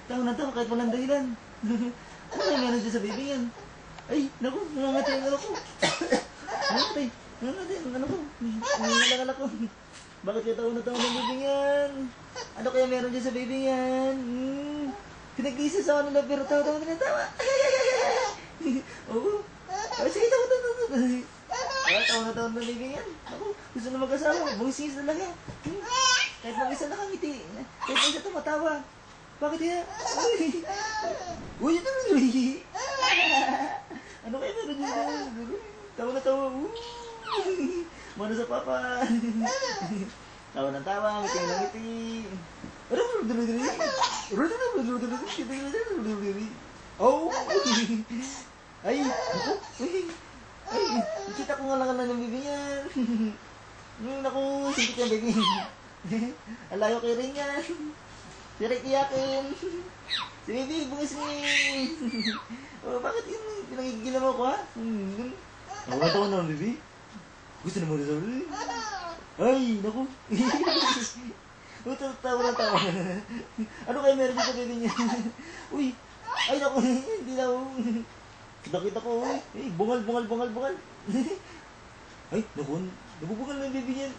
Tawa na tawa kahit walang dahilan. Ano kaya meron dyan sa baby yan? Ay, naku, nangangatay ang anak ko. Nangangatay ang anak ko. Nangangatay ang anak ko. Bakit kaya tawa na tawa ng baby yan? Ano kaya meron dyan sa baby yan? Pinag-iisa sa ano na pero tawa-tawa na tawa. Oo. Ay, sige, tawa-tawa. Ay, tawa-tawa ng baby yan. Ako, gusto na mag-asawa. Bumisingis na lang yan. Kahit mag-isa nakangiti. Kahit mag-isa tumatawa. Bakit yan? Uy, ito na. Ano kaya meron dyan? Tawa na tawa. Mana sa papa. Tawa ng tawa, ngiti ng ngiti. Oh! Ay! Naku! Ay! Nakita ko nga lang ng bibi yan. Naku! Singkit yung bibi. Alayo kay rin yan. Direk iyakin. Si bibi, bungising. Oh, bakit yun? Pinagigila mo ko ha? Tawa na ng bibi. Gusto naman rin sabi. Ay! Naku! Tawa na tawa. Ano kayo meron dito sa baby niya? Uy! Ay, naku! Hindi na ako. Kita ko. Ay, bungal. Ay, naku! Nabubungal na yung baby niya.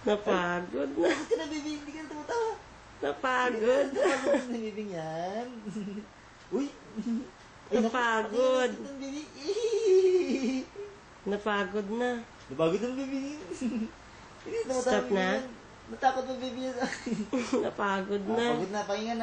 Napagod na. Bakit ka na baby? Hindi ka na tumatawa. Napagod. Napagod na baby niyan. Uy! Ay, Napagod. Naku! Baby. Napagod na. Napagod na baby niya. Stop na? Natakot na baby niya sa akin. Napagod na. Napagod na. Pahinga.